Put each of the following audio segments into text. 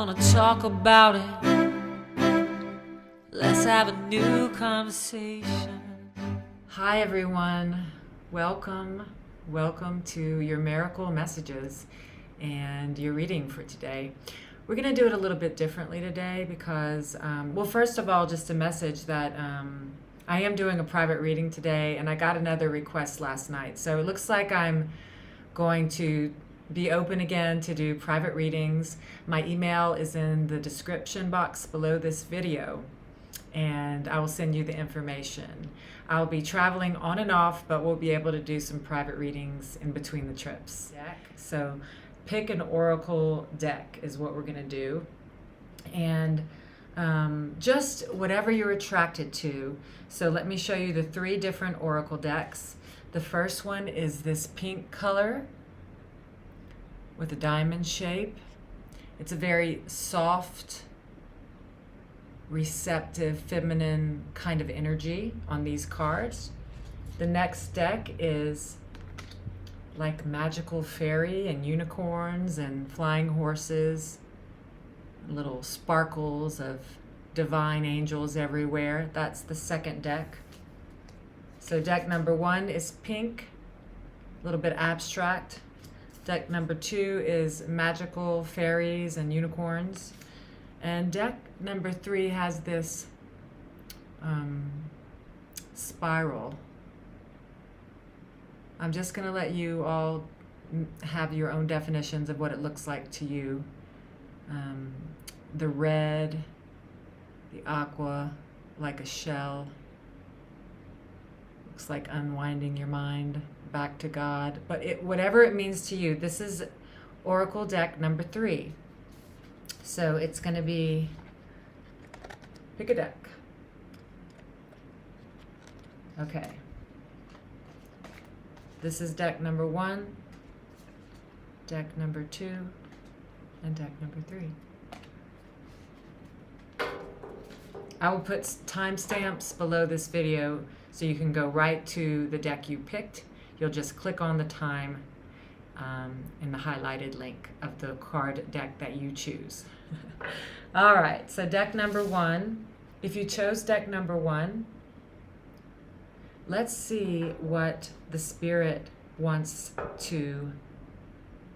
wanna talk about it. Let's have a new conversation. Hi everyone, welcome to your miracle messages and your reading for today. We're going to do it a little bit differently today because, well, first of all, just a message that I am doing a private reading today, and I got another request last night. So it looks like I'm going to be open again to do private readings. My email is in the description box below this video, and I will send you the information. I'll be traveling on and off, but we'll be able to do some private readings in between the trips. So pick an oracle deck is what we're going to do, and just whatever you're attracted to. So let me show you the 3 different oracle decks. The first one is this pink color with a diamond shape. It's a very soft, receptive, feminine kind of energy on these cards. The next deck is like magical fairy and unicorns and flying horses, little sparkles of divine angels everywhere. That's the second deck. So deck number 1 is pink, a little bit abstract. Deck number 2 is magical fairies and unicorns. And deck number 3 has this spiral. I'm just going to let you all have your own definitions of what it looks like to you. The red, the aqua, like a shell. Looks like unwinding your mind back to God. But whatever it means to you, this is Oracle deck number 3. So it's going to be, pick a deck. Okay. This is deck number 1, deck number 2, and deck number 3. I will put timestamps below this video so you can go right to the deck you picked. You'll just click on the time in the highlighted link of the card deck that you choose. All right, so deck number 1. If you chose deck number 1, let's see what the Spirit wants to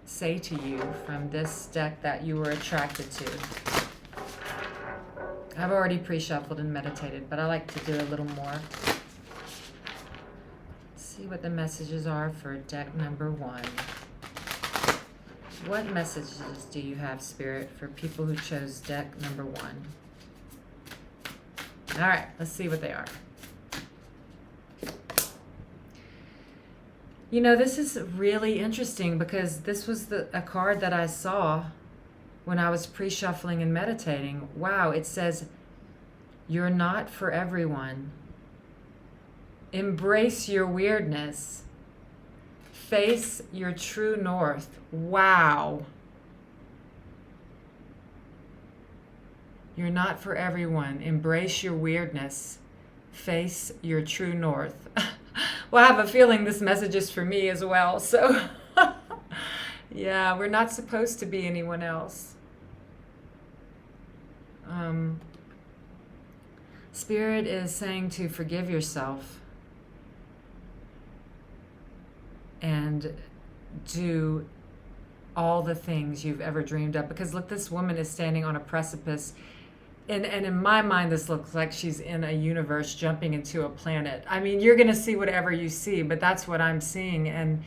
say to you from this deck that you were attracted to. I've already pre-shuffled and meditated, but I like to do a little more. See what the messages are for deck number 1. What messages do you have, Spirit, for people who chose deck number 1? All right, let's see what they are. You know, this is really interesting because this was a card that I saw when I was pre-shuffling and meditating. Wow, it says, "You're not for everyone. Embrace your weirdness. Face your true north." Wow. You're not for everyone. Embrace your weirdness. Face your true north. Well, I have a feeling this message is for me as well. So, yeah, we're not supposed to be anyone else. Spirit is saying to forgive yourself and do all the things you've ever dreamed of. Because look, this woman is standing on a precipice. And in my mind, this looks like she's in a universe jumping into a planet. I mean, you're going to see whatever you see, but that's what I'm seeing. And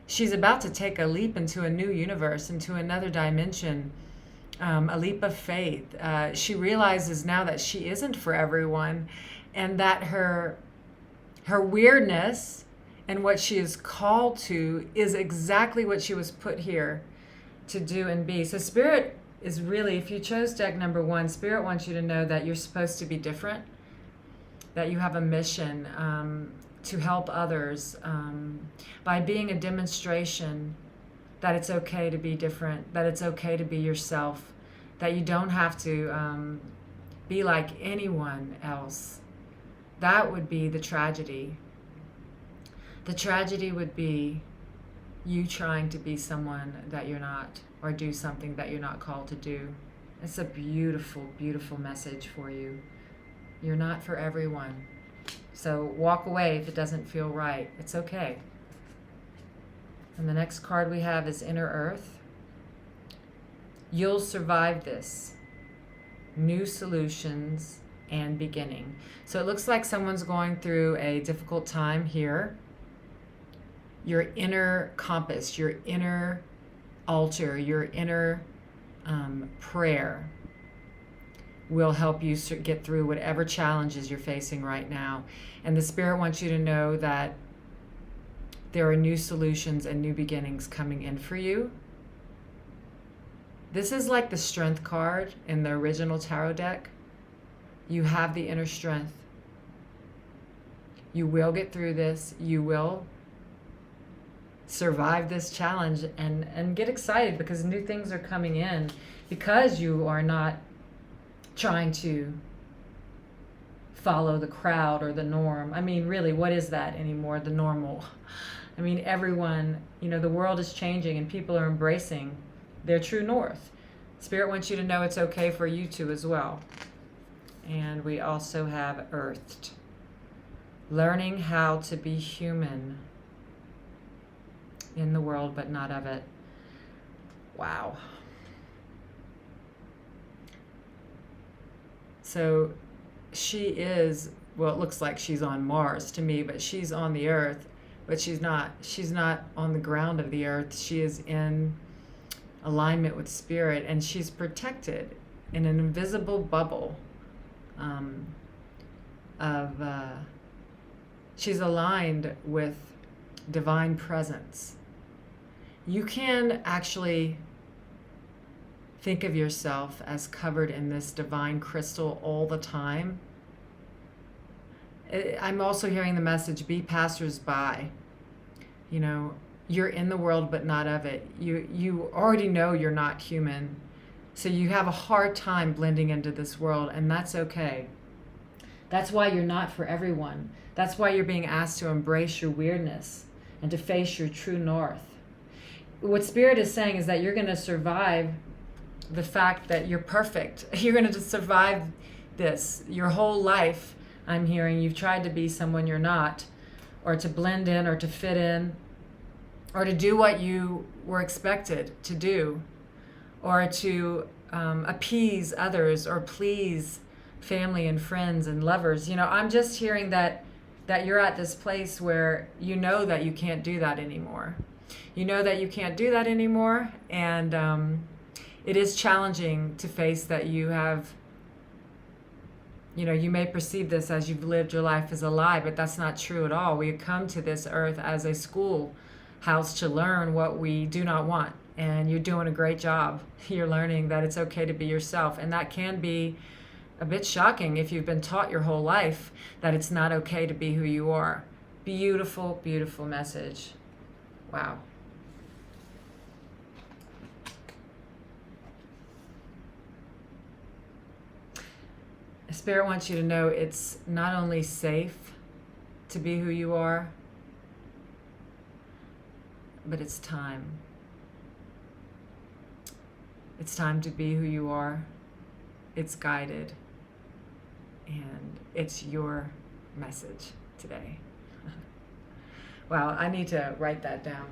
she's about to take a leap into a new universe, into another dimension, a leap of faith. She realizes now that she isn't for everyone, and that her weirdness and what she is called to is exactly what she was put here to do and be. So Spirit is really, if you chose deck number 1, Spirit wants you to know that you're supposed to be different, that you have a mission to help others by being a demonstration that it's okay to be different, that it's okay to be yourself, that you don't have to be like anyone else. That would be the tragedy. The tragedy would be you trying to be someone that you're not, or do something that you're not called to do. It's a beautiful, beautiful message for you. You're not for everyone. So walk away if it doesn't feel right. It's okay. And the next card we have is Inner Earth. You'll survive this. New solutions and beginning. So it looks like someone's going through a difficult time here. Your inner compass, your inner altar, your inner prayer will help you get through whatever challenges you're facing right now. And the Spirit wants you to know that there are new solutions and new beginnings coming in for you. This is like the strength card in the original tarot deck. You have the inner strength. You will get through this. You will survive this challenge and get excited because new things are coming in, because you are not trying to follow the crowd or the norm. I mean, really, what is that anymore? The normal. I mean, everyone, the world is changing and people are embracing their true north. Spirit wants you to know it's okay for you to as well. And we also have Earthed. Learning how to be human in the world, but not of it. Wow. So she is, well, it looks like she's on Mars to me, but she's on the Earth, but she's not on the ground of the Earth. She is in alignment with Spirit, and she's protected in an invisible bubble she's aligned with divine presence. You can actually think of yourself as covered in this divine crystal all the time. I'm also hearing the message, be passersby. You're in the world, but not of it. You already know you're not human. So you have a hard time blending into this world, and that's okay. That's why you're not for everyone. That's why you're being asked to embrace your weirdness and to face your true north. What Spirit is saying is that you're going to survive the fact that you're perfect. You're going to survive this. Your whole life, I'm hearing, you've tried to be someone you're not, or to blend in, or to fit in, or to do what you were expected to do, or to appease others, or please family and friends and lovers. I'm just hearing that you're at this place where you know that you can't do that anymore. You know that you can't do that anymore, and it is challenging to face that you have, you may perceive this as you've lived your life as a lie, but that's not true at all. We come to this earth as a schoolhouse to learn what we do not want, and you're doing a great job. You're learning that it's okay to be yourself, and that can be a bit shocking if you've been taught your whole life that it's not okay to be who you are. Beautiful, beautiful message. Wow. Spirit wants you to know it's not only safe to be who you are, but it's time. It's time to be who you are. It's guided. And it's your message today. Wow, I need to write that down.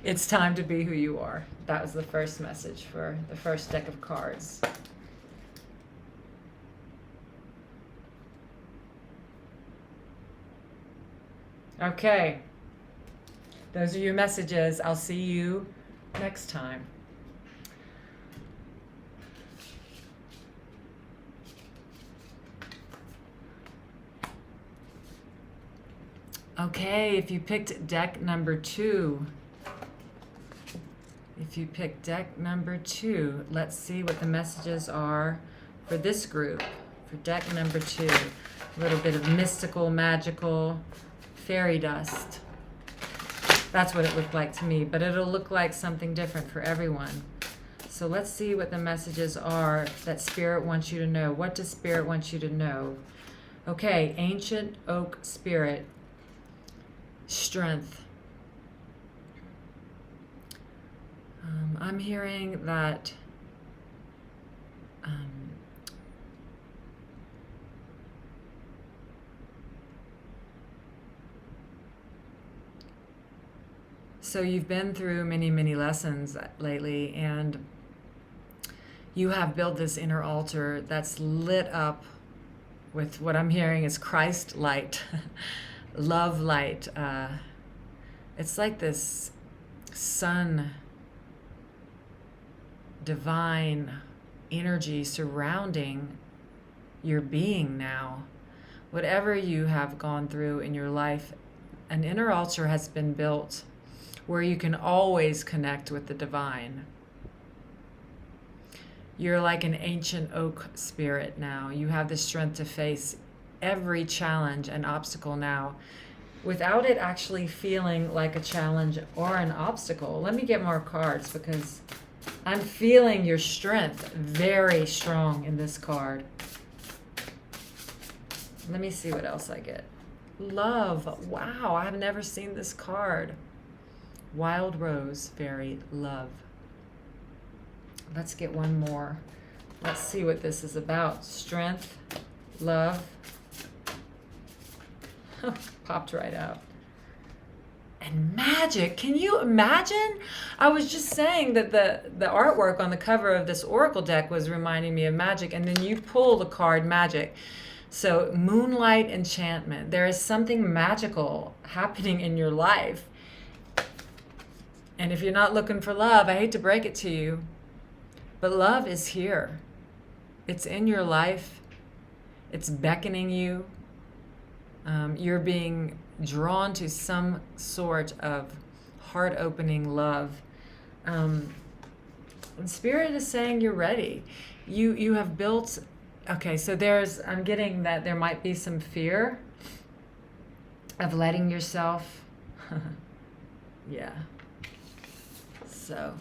It's time to be who you are. That was the first message for the first deck of cards. Okay. Those are your messages. I'll see you next time. Okay, if you picked deck number 2, let's see what the messages are for this group, for deck number 2. A little bit of mystical, magical, fairy dust. That's what it looked like to me, but it'll look like something different for everyone. So let's see what the messages are that Spirit wants you to know. What does Spirit want you to know? Okay, Ancient Oak Spirit. strength. I'm hearing that so you've been through many, many lessons lately, and you have built this inner altar that's lit up with what I'm hearing is Christ light, love light. It's like this sun, divine energy surrounding your being now. Whatever you have gone through in your life, an inner altar has been built where you can always connect with the divine. You're like an ancient oak spirit now. You have the strength to face every challenge and obstacle now without it actually feeling like a challenge or an obstacle. Let me get more cards because I'm feeling your strength very strong in this card. Let me see what else I get. Love. Wow, I have never seen this card. Wild Rose, Fairy, Love. Let's get one more. Let's see what this is about. Strength, love. Popped right out. And magic. Can you imagine? I was just saying that the artwork on the cover of this oracle deck was reminding me of magic, and then you pull the card magic. So moonlight enchantment. There is something magical happening in your life. And if you're not looking for love, I hate to break it to you, but love is here. It's in your life. It's beckoning you. You're being drawn to some sort of heart-opening love. And Spirit is saying you're ready. You have built. Okay, so I'm getting that there might be some fear of letting yourself. Yeah. So,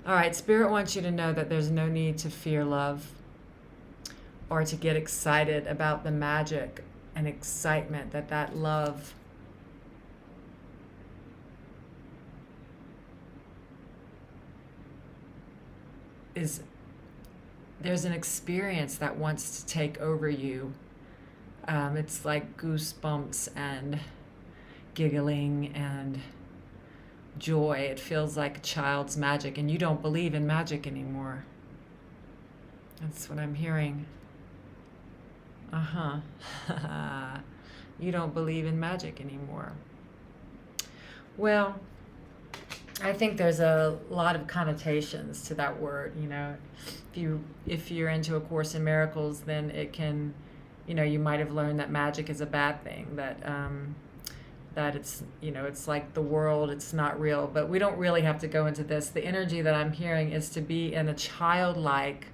all right, Spirit wants you to know that there's no need to fear love or to get excited about the magic and excitement that love is. There's an experience that wants to take over you. It's like goosebumps and giggling and joy. It feels like a child's magic, and you don't believe in magic anymore. That's what I'm hearing. You don't believe in magic anymore. Well, I think there's a lot of connotations to that word. You know, if you're into A Course in Miracles, then it can, you might have learned that magic is a bad thing, that it's, it's like the world, it's not real. But we don't really have to go into this. The energy that I'm hearing is to be in a childlike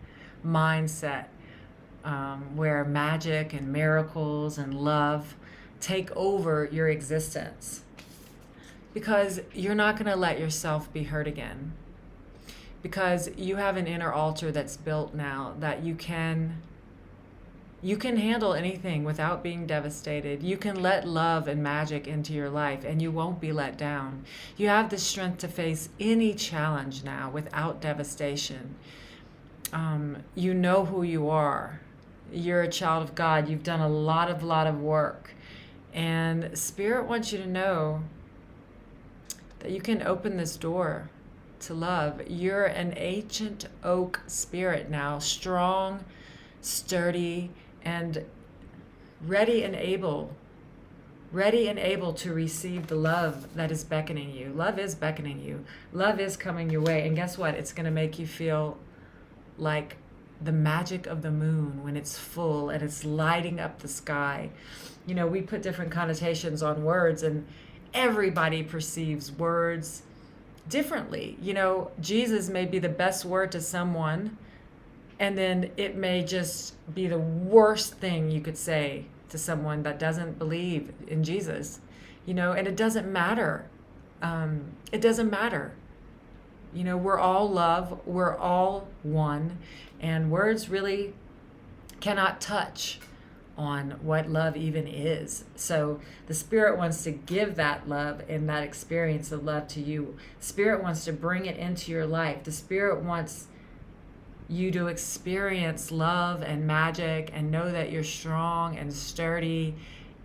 mindset, where magic and miracles and love take over your existence. Because you're not going to let yourself be hurt again. Because you have an inner altar that's built now that you can handle anything without being devastated. You can let love and magic into your life and you won't be let down. You have the strength to face any challenge now without devastation. You know who you are. You're a child of God. You've done a lot of work. And Spirit wants you to know that you can open this door to love. You're an ancient oak spirit now, strong, sturdy, and ready and able to receive the love that is beckoning you. Love is beckoning you. Love is coming your way. And guess what? It's going to make you feel like the magic of the moon when it's full and it's lighting up the sky. We put different connotations on words, and everybody perceives words differently. Jesus may be the best word to someone, and then it may just be the worst thing you could say to someone that doesn't believe in Jesus. And it doesn't matter. It doesn't matter. We're all love. We're all one. And words really cannot touch on what love even is. So the Spirit wants to give that love and that experience of love to you. Spirit wants to bring it into your life. The Spirit wants you to experience love and magic and know that you're strong and sturdy.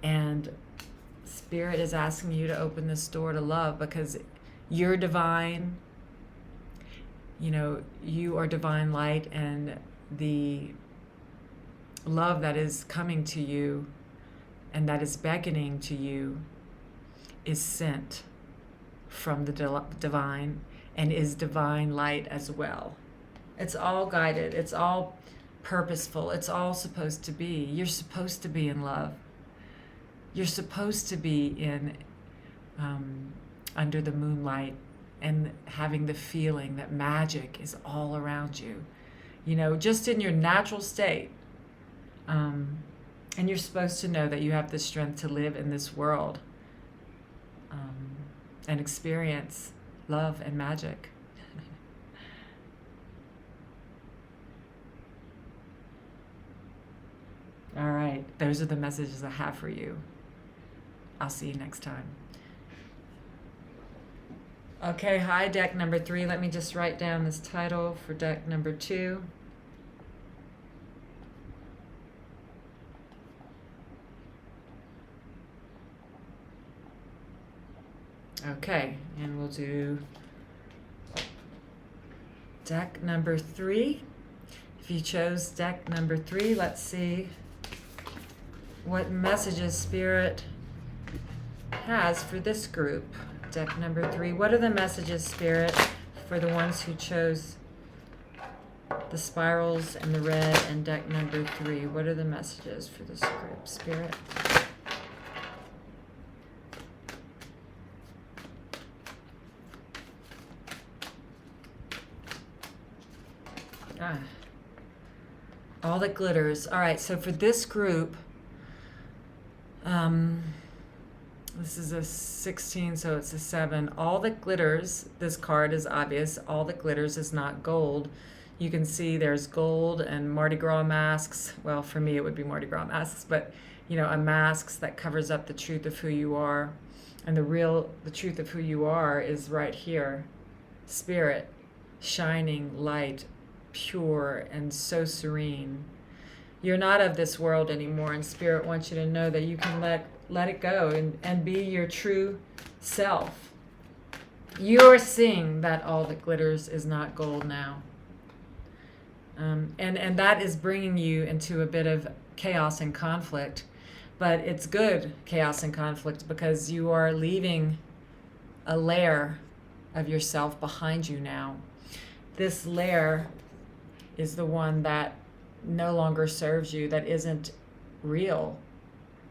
And Spirit is asking you to open this door to love, because you're divine. You know, you are divine light, and the love that is coming to you and that is beckoning to you is sent from the divine and is divine light as well. It's all guided. It's all purposeful. It's all supposed to be. You're supposed to be in love. You're supposed to be in under the moonlight and having the feeling that magic is all around you. You know, just in your natural state. And you're supposed to know that you have the strength to live in this world and experience love and magic. All right, those are the messages I have for you. I'll see you next time. Okay, hi, deck number 3. Let me just write down this title for deck number 2. Okay, and we'll do deck number 3. If you chose deck number 3, let's see what messages Spirit has for this group. Deck number 3. What are the messages, Spirit, for the ones who chose the spirals and the red and deck number 3? What are the messages for this group, Spirit? All that glitters. All right, so for this group, this is a 16, so it's a 7. All that glitters, this card is obvious. All that glitters is not gold. You can see there's gold and Mardi Gras masks. Well, for me, it would be Mardi Gras masks, but you know, a mask that covers up the truth of who you are. And the truth of who you are is right here. Spirit, shining light, pure and so serene. You're not of this world anymore, and Spirit wants you to know that you can let it go and be your true self. You're seeing that all that glitters is not gold now. And that is bringing you into a bit of chaos and conflict, but it's good chaos and conflict, because you are leaving a layer of yourself behind you now. This layer is the one that no longer serves you, that isn't real.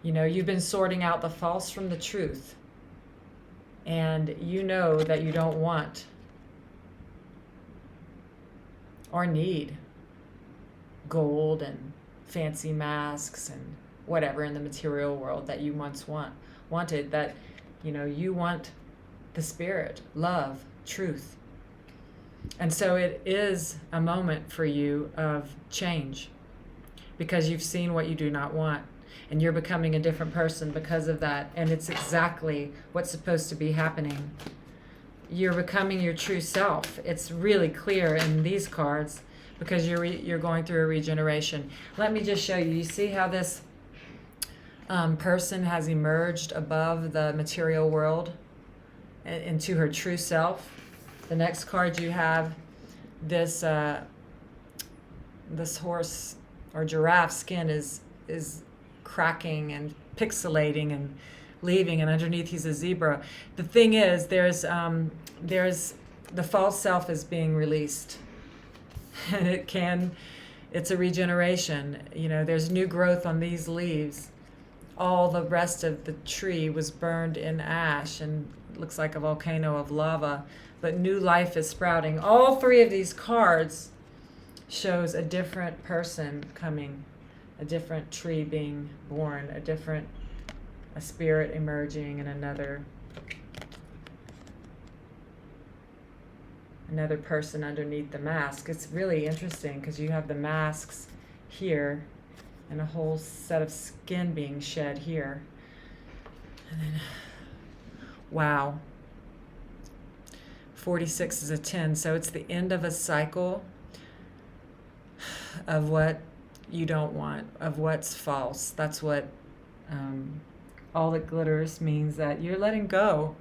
You know, you've been sorting out the false from the truth, and you know that you don't want or need gold and fancy masks and whatever in the material world that you once wanted. That, you know, you want the Spirit, love, truth. And so it is a moment for you of change, because you've seen what you do not want, and you're becoming a different person because of that. And it's exactly what's supposed to be happening. You're becoming your true self. It's really clear in these cards, because you're going through a regeneration. Let me just show you. You see how this person has emerged above the material world into her true self? The next card you have, this horse or giraffe skin is cracking and pixelating and leaving, and underneath he's a zebra. The thing is, there's the false self is being released, and it's a regeneration. You know, there's new growth on these leaves. All the rest of the tree was burned in ash and looks like a volcano of lava, but new life is sprouting. All 3 of these cards shows a different person coming, a different tree being born, a spirit emerging, and another person underneath the mask. It's really interesting, because you have the masks here, and a whole set of skin being shed here. And then, wow. 46 is a 10, so it's the end of a cycle of what you don't want, of what's false. That's what all that glitters means, that you're letting go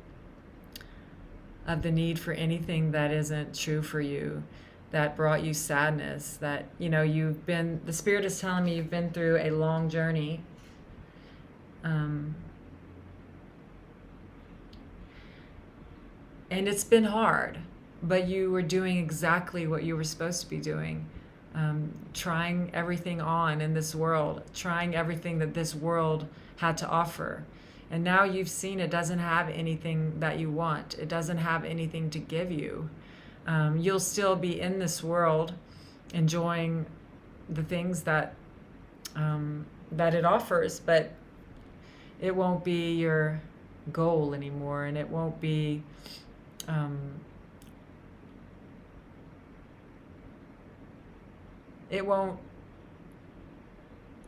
of the need for anything that isn't true for you, that brought you sadness, that, the Spirit is telling me you've been through a long journey. And it's been hard, but you were doing exactly what you were supposed to be doing. Trying everything on in this world, trying everything that this world had to offer. And now you've seen it doesn't have anything that you want. It doesn't have anything to give you. You'll still be in this world enjoying the things that it offers, but it won't be your goal anymore, and it won't be it won't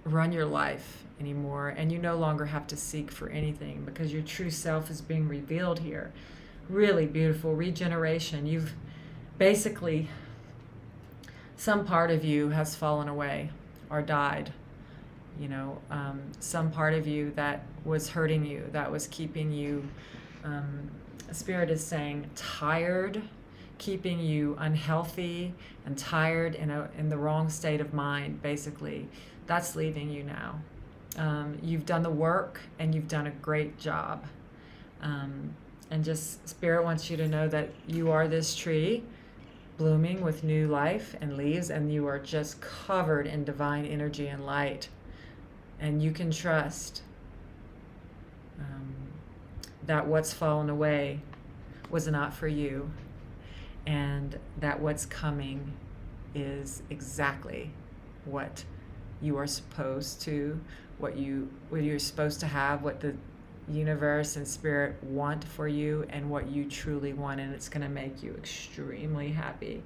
run your life anymore, and you no longer have to seek for anything, because your true self is being revealed here. Really beautiful regeneration. You've basically, some part of you has fallen away or died. Some part of you that was hurting you, that was keeping you, Spirit is saying, tired, keeping you unhealthy and tired in the wrong state of mind, basically. That's leaving you now. You've done the work, and you've done a great job. And just Spirit wants you to know that you are this tree blooming with new life and leaves, and you are just covered in divine energy and light. And you can trust that what's fallen away was not for you, and that what's coming is exactly what you are supposed to, what you're supposed to have, what the universe and Spirit want for you, and what you truly want, and it's going to make you extremely happy.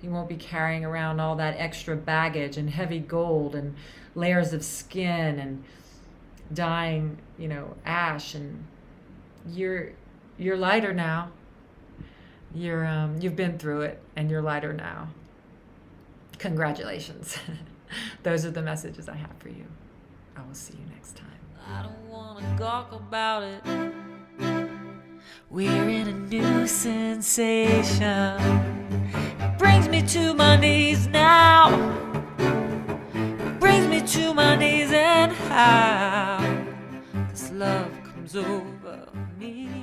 You won't be carrying around all that extra baggage and heavy gold and layers of skin and dying, ash, and you're lighter now. You've been through it, and you're lighter now. Congratulations. Those are the messages I have for you. I will see you next time. I don't want to gawk about it. We're in a new sensation. It brings me to my knees now. It brings me to my knees, and how this love comes over me.